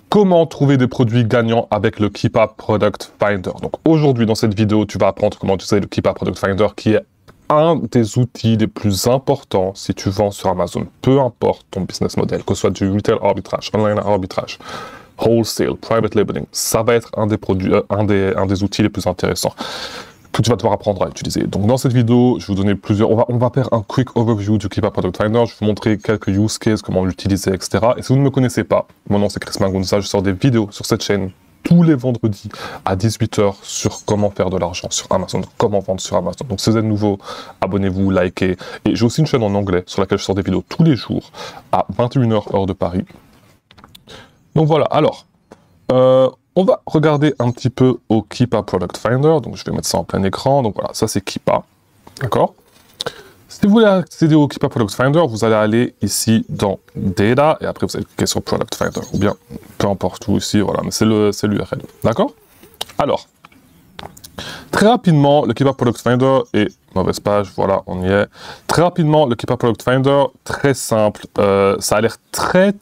Comment trouver des produits gagnants avec le Keepa Product Finder. Donc aujourd'hui, dans cette vidéo, tu vas apprendre comment utiliser le Keepa Product Finder, qui est un des outils les plus importants si tu vends sur Amazon. Peu importe ton business model, que ce soit du retail arbitrage, online arbitrage, wholesale, private labeling, ça va être un des outils les plus intéressants que tu vas devoir apprendre à utiliser. Donc dans cette vidéo, je vais vous donner plusieurs... On va faire un quick overview du Keepa Product Finder. Je vais vous montrer quelques use cases, comment l'utiliser, etc. Et si vous ne me connaissez pas, mon nom c'est Chris Mangunza, je sors des vidéos sur cette chaîne tous les vendredis à 18 h sur comment faire de l'argent sur Amazon, comment vendre sur Amazon. Donc si vous êtes nouveau, abonnez-vous, likez. Et j'ai aussi une chaîne en anglais sur laquelle je sors des vidéos tous les jours à 21 h heure de Paris. Donc voilà, alors... on va regarder un petit peu au Keepa Product Finder. Donc, je vais mettre ça en plein écran. Donc, voilà, ça, c'est Keepa. D'accord? Si vous voulez accéder au Keepa Product Finder, vous allez aller ici dans Data et après, vous allez cliquer sur Product Finder. Ou bien, peu importe où ici, voilà, mais c'est l'URL. D'accord? Alors, très rapidement, le Keepa Product Finder est... Mauvaise page, voilà, on y est. Très rapidement, le Keepa Product Finder, très simple. Ça a l'air très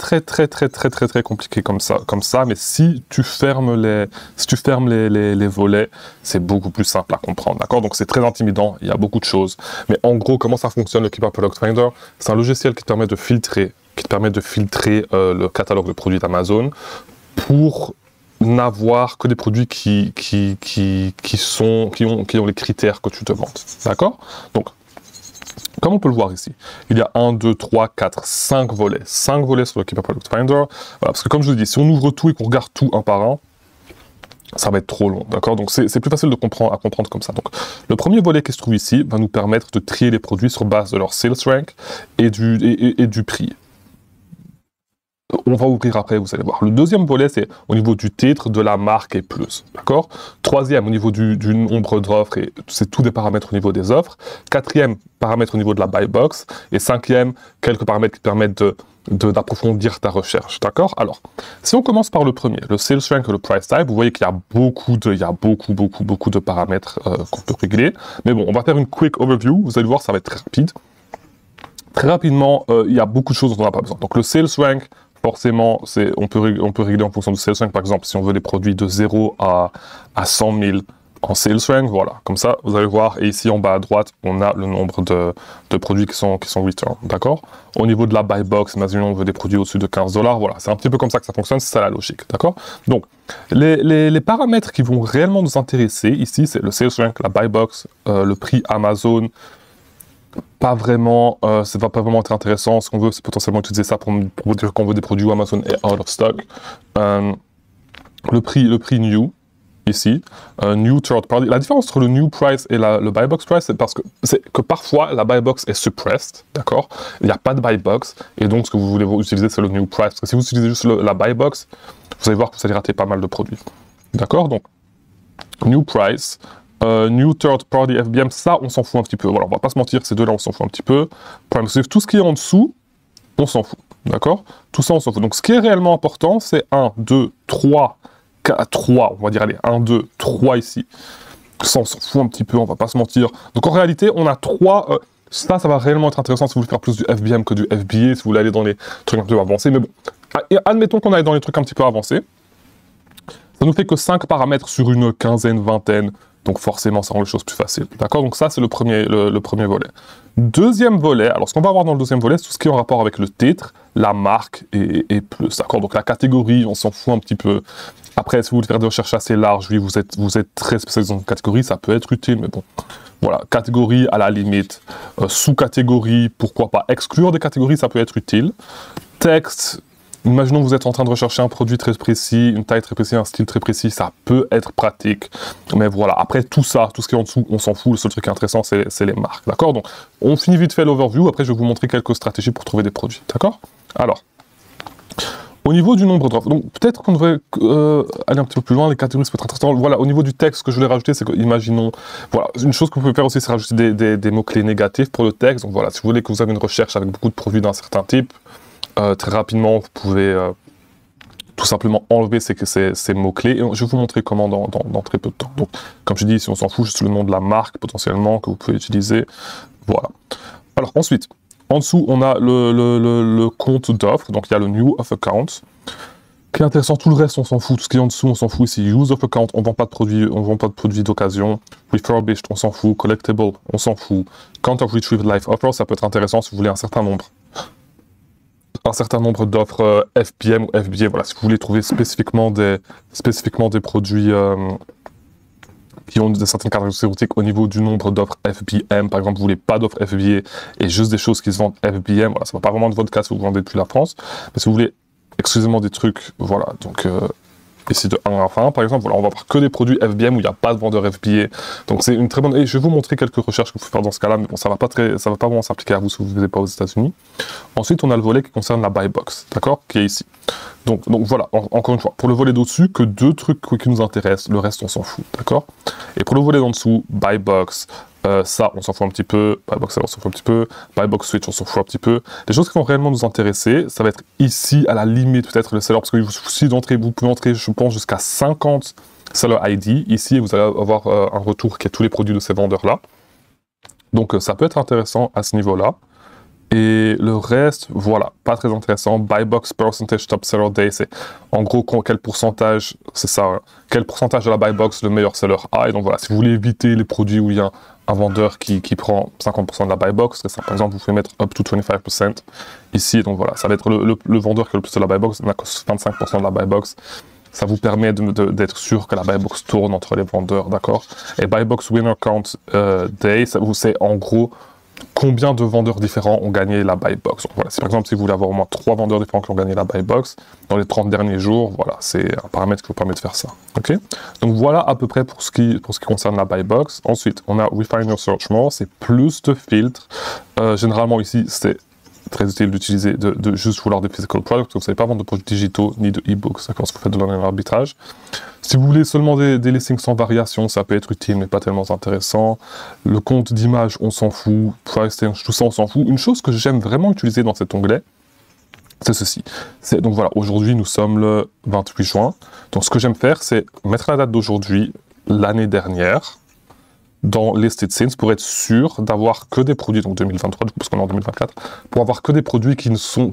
compliqué comme ça, mais si tu fermes les volets, c'est beaucoup plus simple à comprendre, d'accord? Donc c'est très intimidant, il y a beaucoup de choses. Mais en gros, comment ça fonctionne le Keepa Product Finder? C'est un logiciel qui te permet de filtrer, le catalogue de produits d'Amazon pour n'avoir que des produits qui ont les critères que tu demandes. D'accord? Donc, comme on peut le voir ici, il y a 1, 2, 3, 4, 5 volets. 5 volets sur le Keepa Product Finder. Voilà, parce que comme je vous dis, si on ouvre tout et qu'on regarde tout un par un, ça va être trop long, d'accord? Donc c'est plus facile à comprendre comme ça. Donc le premier volet qui se trouve ici va nous permettre de trier les produits sur base de leur sales rank et du prix. On va ouvrir après, vous allez voir. Le deuxième volet, c'est au niveau du titre, de la marque et plus. D'accord? Troisième, au niveau du nombre d'offres, et c'est tous des paramètres au niveau des offres. Quatrième, paramètre au niveau de la buy box. Et cinquième, quelques paramètres qui permettent d'approfondir ta recherche. D'accord? Alors, si on commence par le premier, le sales rank et le price type, vous voyez qu'il y a beaucoup de paramètres qu'on peut régler. Mais bon, on va faire une quick overview. Vous allez voir, ça va être très rapide. Très rapidement, il y a beaucoup de choses dont on n'a pas besoin. Donc, le sales rank, forcément, on peut régler en fonction du sales rank. Par exemple, si on veut des produits de 0 à 100 000 en sales rank, voilà. Comme ça, vous allez voir. Et ici, en bas à droite, on a le nombre de produits qui sont return. D'accord? Au niveau de la buy box, imaginons on veut des produits au-dessus de 15 $. Voilà. C'est un petit peu comme ça que ça fonctionne. C'est ça la logique. D'accord? Donc, les paramètres qui vont réellement nous intéresser ici, c'est le sales rank, la buy box, le prix Amazon. Pas vraiment, ça va pas vraiment être intéressant. Ce qu'on veut, c'est potentiellement utiliser ça pour dire qu'on veut des produits où Amazon est out of stock. Le prix new, ici, new third party. La différence entre le new price et le buy box price, c'est que parfois la buy box est suppressed, d'accord? Il n'y a pas de buy box, et donc ce que vous voulez utiliser, c'est le new price. Parce que si vous utilisez juste la buy box, vous allez voir que vous allez rater pas mal de produits. D'accord? Donc, new price. New Third Party FBM, ça on s'en fout un petit peu. Voilà, on va pas se mentir, ces deux-là on s'en fout un petit peu. Prime Swift, tout ce qui est en dessous, on s'en fout. D'accord? Tout ça on s'en fout. Donc ce qui est réellement important, c'est 1, 2, 3, 4, 3. On va dire, allez, 1, 2, 3 ici. Ça on s'en fout un petit peu, on va pas se mentir. Donc en réalité, on a 3. Ça va réellement être intéressant si vous voulez faire plus du FBM que du FBA, si vous voulez aller dans les trucs un peu avancés. Mais bon, admettons qu'on aille dans les trucs un petit peu avancés. Ça nous fait que 5 paramètres sur une quinzaine, vingtaine. Donc forcément, ça rend les choses plus faciles. D'accord? Donc ça, c'est le premier volet. Deuxième volet, alors ce qu'on va avoir dans le deuxième volet, c'est tout ce qui est en rapport avec le titre, la marque et plus. D'accord? Donc la catégorie, on s'en fout un petit peu. Après, si vous voulez faire des recherches assez larges, oui, vous êtes très spécialisé dans une catégorie, ça peut être utile, mais bon. Voilà, catégorie à la limite. Sous-catégorie, pourquoi pas. Exclure des catégories, ça peut être utile. Texte. Imaginons que vous êtes en train de rechercher un produit très précis, une taille très précise, un style très précis, ça peut être pratique. Mais voilà, après tout ça, tout ce qui est en dessous, on s'en fout. Le seul truc qui est intéressant, c'est les marques. D'accord? Donc, on finit vite fait l'overview. Après, je vais vous montrer quelques stratégies pour trouver des produits. D'accord? Alors, au niveau du nombre d'offres, donc peut-être qu'on devrait aller un petit peu plus loin. Les catégories, ça peut être intéressant. Voilà, au niveau du texte, ce que je voulais rajouter, c'est que, imaginons, voilà, une chose que vous pouvez faire aussi, c'est rajouter des mots-clés négatifs pour le texte. Donc voilà, si vous voulez que vous avez une recherche avec beaucoup de produits d'un certain type, très rapidement, vous pouvez tout simplement enlever ces mots-clés. Et je vais vous montrer comment dans très peu de temps. Donc, comme je dis, si on s'en fout, juste le nom de la marque, potentiellement, que vous pouvez utiliser. Voilà. Alors, ensuite, en dessous, on a le compte d'offres. Donc, il y a le New of Account. qui est intéressant, tout le reste on s'en fout, tout ce qui est en dessous on s'en fout ici. Use of account, on vend pas de produits d'occasion. Refurbished, on s'en fout. Collectible, on s'en fout. Count of Retrieved Life Offer, ça peut être intéressant si vous voulez un certain nombre d'offres FBM ou FBA. Voilà, si vous voulez trouver spécifiquement des produits qui ont certaines caractéristiques au niveau du nombre d'offres FBM. Par exemple, vous voulez pas d'offres FBA et juste des choses qui se vendent FBM. Voilà, ça va pas vraiment de votre cas si vous vendez depuis la France. Mais si vous voulez exclusivement des trucs, voilà, donc ici de 1 à 1, par exemple, voilà, on va avoir que des produits FBM où il n'y a pas de vendeur FBA. Donc c'est une très bonne... Et je vais vous montrer quelques recherches que vous pouvez faire dans ce cas-là, mais bon, ça va pas vraiment s'appliquer à vous si vous ne vivez pas aux États-Unis. Ensuite, on a le volet qui concerne la buy box, d'accord, qui est ici. Donc voilà, encore une fois, pour le volet d'au-dessus, que 2 trucs qui nous intéressent, le reste on s'en fout, d'accord. Et pour le volet d'en dessous, buy box, ça on s'en fout un petit peu, buy box on s'en fout un petit peu, buy box switch on s'en fout un petit peu. Les choses qui vont réellement nous intéresser, ça va être ici à la limite peut-être le seller, parce que vous pouvez entrer, je pense, jusqu'à 50 seller ID ici, et vous allez avoir un retour qui est tous les produits de ces vendeurs-là. Donc ça peut être intéressant à ce niveau-là. Et le reste, voilà, pas très intéressant. Buy box percentage top seller day, c'est en gros quel pourcentage, c'est ça, hein, quel pourcentage de la buy box le meilleur seller a. Et donc voilà, si vous voulez éviter les produits où il y a un vendeur qui prend 50% de la buy box, c'est ça, par exemple, vous pouvez mettre up to 25% ici. Donc voilà, ça va être le vendeur qui a le plus de la buy box, il n'a que 25% de la buy box. Ça vous permet d'être sûr que la buy box tourne entre les vendeurs, d'accord. Et buy box winner count day, c'est en gros combien de vendeurs différents ont gagné la buy box. Donc voilà, si par exemple si vous voulez avoir au moins 3 vendeurs différents qui ont gagné la buy box dans les 30 derniers jours, voilà, c'est un paramètre qui vous permet de faire ça. Ok. Donc voilà à peu près pour ce qui concerne la buy box. Ensuite, on a Refine Your Search More, c'est plus de filtres. Généralement ici, c'est très utile d'utiliser, de juste vouloir des physical products, vous ne savez pas vendre de produits digitaux ni de e-books, d'accord, ce que vous faites de l'online arbitrage. Si vous voulez seulement des listings sans variation, ça peut être utile, mais pas tellement intéressant. Le compte d'image, on s'en fout. Price range, tout ça, on s'en fout. Une chose que j'aime vraiment utiliser dans cet onglet, c'est ceci. Donc voilà, aujourd'hui, nous sommes le 28 juin. Donc ce que j'aime faire, c'est mettre la date d'aujourd'hui, l'année dernière, dans Listed Since pour être sûr d'avoir que des produits, donc 2023, du coup, parce qu'on est en 2024, pour avoir que des produits qui sont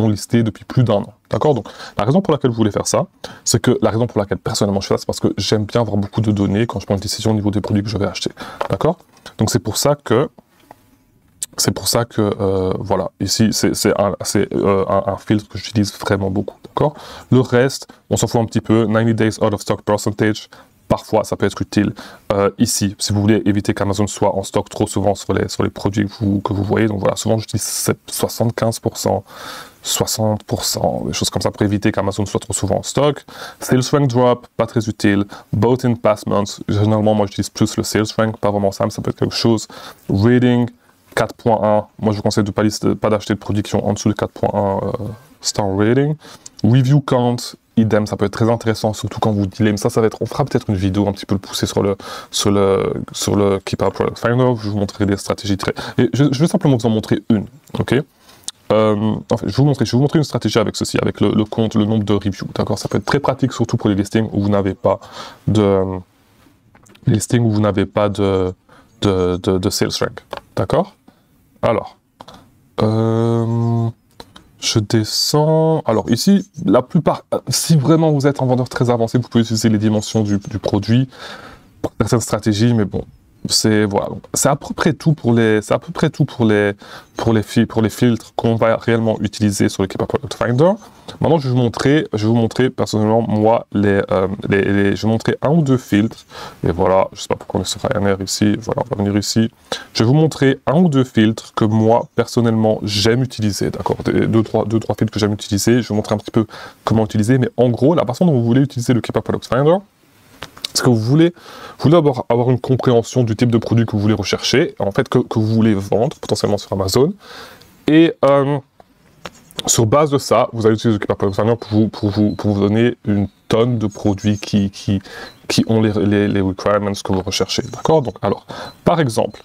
listés depuis plus d'1 an. D'accord. Donc, la raison pour laquelle vous voulez faire ça, c'est que la raison pour laquelle personnellement je fais ça, c'est parce que j'aime bien avoir beaucoup de données quand je prends une décision au niveau des produits que je vais acheter. D'accord. Donc, c'est pour ça que voilà, ici, c'est un filtre que j'utilise vraiment beaucoup. D'accord. Le reste, on s'en fout un petit peu. 90 days out of stock percentage. Parfois, ça peut être utile ici, si vous voulez éviter qu'Amazon soit en stock trop souvent sur les produits que vous voyez. Donc voilà, souvent j'utilise 75%, 60%, des choses comme ça pour éviter qu'Amazon soit trop souvent en stock. Sales rank drop, pas très utile. Bought in past months, généralement moi j'utilise plus le sales rank, pas vraiment ça, mais ça peut être quelque chose. Rating 4.1, moi je vous conseille de pas d'acheter de produits qui ont en dessous de 4.1 star rating. Review count, idem, ça peut être très intéressant, surtout quand vous dealez, mais ça va être, on fera peut-être une vidéo un petit peu poussée sur le Keep Our Product Finder, je vous montrerai des stratégies et je vais simplement vous en montrer une, ok. Enfin, je vais vous montrer une stratégie avec ceci, avec le compte, le nombre de reviews, d'accord. Ça peut être très pratique, surtout pour les listings où vous n'avez pas de sales rank, d'accord. Alors, je descends. Alors ici, la plupart, si vraiment vous êtes un vendeur très avancé, vous pouvez utiliser les dimensions du produit pour certaines stratégies, mais bon, c'est voilà, c'est à peu près tout pour les filtres qu'on va réellement utiliser sur le Keep Our Product Finder. Maintenant, je vais vous montrer personnellement moi je vais montrer 1 ou 2 filtres. Et voilà, je sais pas pourquoi on est sur Ryanair ici. Voilà, on va venir ici. Je vais vous montrer 1 ou 2 filtres que moi personnellement j'aime utiliser. D'accord, 2-3 filtres que j'aime utiliser. Je vais vous montrer un petit peu comment utiliser, mais en gros, la façon dont vous voulez utiliser le Keep Our Product Finder, c'est que vous voulez avoir une compréhension du type de produit que vous voulez rechercher, en fait que vous voulez vendre potentiellement sur Amazon, et sur base de ça, vous allez utiliser le Keep Our Product Finder pour vous donner une tonne de produits qui ont les requirements que vous recherchez, d'accord. Donc alors, par exemple,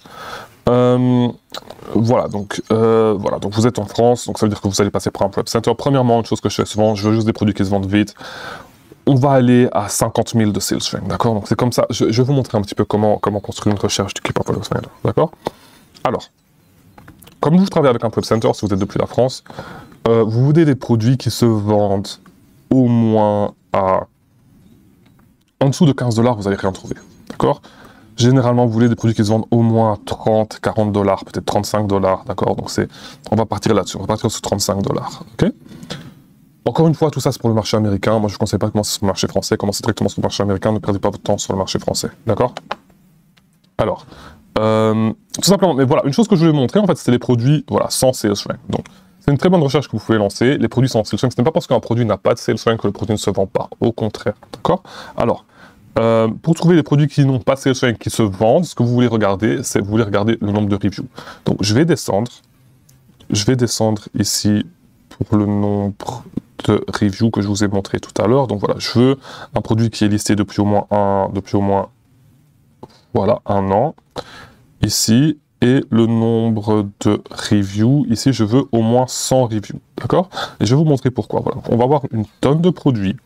voilà, donc vous êtes en France, donc ça veut dire que vous allez passer par un web center. Premièrement, une chose que je fais souvent, je veux juste des produits qui se vendent vite. On va aller à 50 000 de sales rank, d'accord. Donc c'est comme ça, je vais vous montrer un petit peu comment construire une recherche du Keep Our Product Finder, d'accord. Alors, comme vous travaillez avec un web center, si vous êtes depuis la France, vous voulez des produits qui se vendent au moins à... En dessous de 15 $, vous n'allez rien trouver, d'accord? Généralement, vous voulez des produits qui se vendent au moins 30, 40 $, peut-être 35 $, d'accord? Donc on va partir là-dessus, on va partir sur 35 $, ok? Encore une fois, tout ça c'est pour le marché américain. Moi, je ne conseille pas de commencer sur le marché français. Commencez directement sur le marché américain, ne perdez pas votre temps sur le marché français, d'accord? Alors, tout simplement, mais voilà, une chose que je voulais montrer, en fait, c'était les produits, voilà, sans sales rank. Donc, c'est une très bonne recherche que vous pouvez lancer. Les produits sans sales rank, ce n'est pas parce qu'un produit n'a pas de sales rank que le produit ne se vend pas. Au contraire, d'accord? Alors, pour trouver les produits qui n'ont pas de sales rank, qui se vendent, ce que vous voulez regarder, c'est vous voulez regarder le nombre de reviews. Donc, je vais descendre ici pour le nombre de reviews que je vous ai montré tout à l'heure. Donc voilà, je veux un produit qui est listé depuis au moins voilà, un an, ici, et le nombre de reviews, ici, je veux au moins 100 reviews, d'accord? Et je vais vous montrer pourquoi, voilà. On va avoir une tonne de produits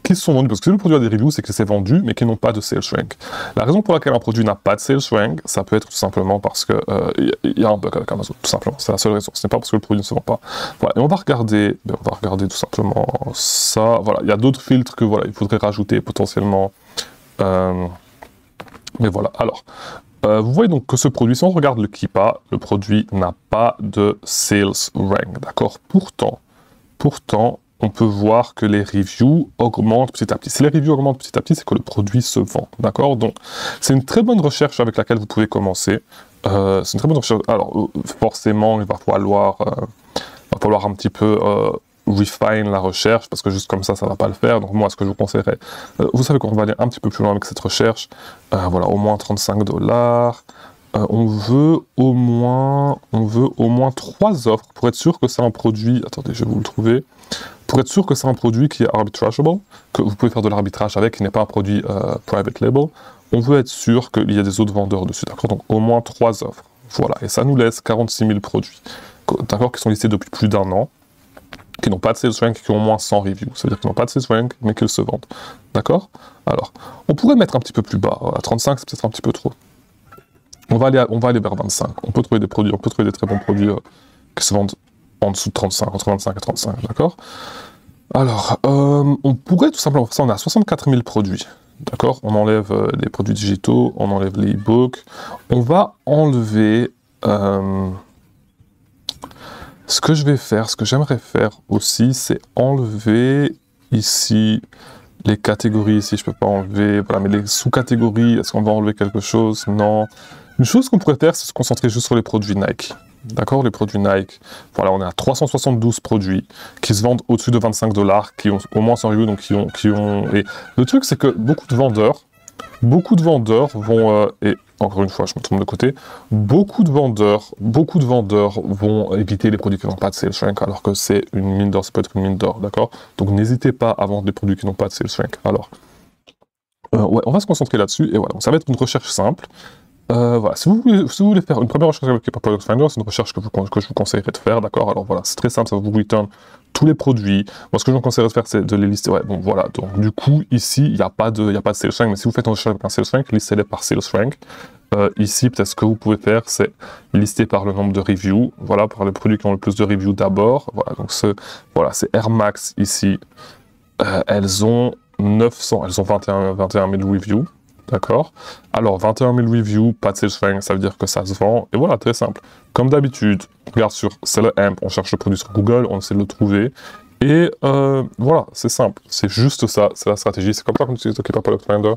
qui se sont vendus, parce que si le produit a des reviews, c'est que c'est vendu, mais qui n'ont pas de sales rank. La raison pour laquelle un produit n'a pas de sales rank, ça peut être tout simplement parce que y a un bug avec Amazon, tout simplement. C'est la seule raison. Ce n'est pas parce que le produit ne se vend pas. Voilà. Et on va regarder tout simplement ça. Voilà. Il y a d'autres filtres que voilà, il faudrait rajouter potentiellement. Mais voilà. Alors, vous voyez donc que ce produit, si on regarde le Keepa, le produit n'a pas de sales rank, d'accord? Pourtant, on peut voir que les reviews augmentent petit à petit. Si les reviews augmentent petit à petit, c'est que le produit se vend, d'accord? Donc, c'est une très bonne recherche avec laquelle vous pouvez commencer. C'est une très bonne recherche. Alors, forcément, il va falloir un petit peu refine la recherche, parce que juste comme ça ne va pas le faire. Donc, moi, ce que je vous conseillerais, vous savez qu'on va aller un petit peu plus loin avec cette recherche. Voilà, au moins 35 $. On veut au moins 3 offres pour être sûr que c'est un produit. Attendez, je vais vous le trouver. Pour être sûr que c'est un produit qui est arbitrageable, que vous pouvez faire de l'arbitrage avec, qui n'est pas un produit private label, on veut être sûr qu'il y a des autres vendeurs dessus, d'accord? Donc au moins 3 offres. Voilà, et ça nous laisse 46 000 produits, d'accord, qui sont listés depuis plus d'1 an, qui n'ont pas de sales rank, qui ont au moins 100 reviews. Ça veut dire qu'ils n'ont pas de sales rank, mais qu'ils se vendent. D'accord? Alors, on pourrait mettre un petit peu plus bas. À 35, c'est peut-être un petit peu trop. On va aller vers 25. On peut trouver des produits, on peut trouver des très bons produits qui se vendent en dessous de 35, entre 25 et 35, d'accord? Alors, on pourrait tout simplement faire ça, on a 64 000 produits, d'accord? On enlève les produits digitaux, on enlève les e-books, on va enlever... ce que je vais faire, ce que j'aimerais faire aussi, c'est enlever ici les catégories, ici je peux pas enlever, voilà, mais les sous-catégories, est-ce qu'on va enlever quelque chose? Non. Une chose qu'on pourrait faire, c'est se concentrer juste sur les produits Nike. D'accord, les produits Nike. Voilà, on est à 372 produits qui se vendent au-dessus de 25 $, qui ont au moins 100 reviews, donc qui ont... Et le truc, c'est que beaucoup de vendeurs vont... et encore une fois, je me trompe de côté, beaucoup de vendeurs vont éviter les produits qui n'ont pas de sales rank, alors que c'est une mine d'or, ça peut être une mine d'or, d'accord? Donc n'hésitez pas à vendre des produits qui n'ont pas de sales rank. Alors, ouais, on va se concentrer là-dessus, et voilà, donc ça va être une recherche simple. Voilà, si vous voulez faire une première recherche avec Keepa Product Finder, c'est une recherche que je vous conseillerais de faire, d'accord? Alors voilà, c'est très simple, ça va vous return tous les produits. Moi, ce que je vous conseillerais de faire, c'est de les lister. Ouais, bon, voilà, donc du coup, ici, il n'y a pas de sales rank, mais si vous faites une recherche avec un sales rank, listez-les par sales rank. Ici, peut-être ce que vous pouvez faire, c'est lister par le nombre de reviews, voilà, par les produits qui ont le plus de reviews d'abord. Voilà, donc voilà, c'est Air Max ici. Elles ont 21 000 reviews. D'accord? Alors, 21 000 reviews, pas de sales rank, ça veut dire que ça se vend. Et voilà, très simple. Comme d'habitude, on regarde sur Seller Amp, on cherche le produit sur Google, on essaie de le trouver. Et voilà, c'est simple. C'est juste ça, c'est la stratégie. C'est comme ça qu'on utilise le Keepa Product Finder.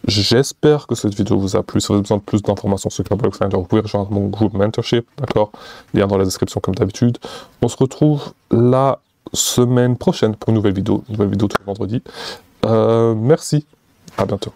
J'espère que cette vidéo vous a plu. Si vous avez besoin de plus d'informations sur Keepa Product Finder, vous pouvez rejoindre mon groupe Mentorship. D'accord? Lien dans la description comme d'habitude. On se retrouve la semaine prochaine pour une nouvelle vidéo. Une nouvelle vidéo tous les vendredis. Merci. À bientôt.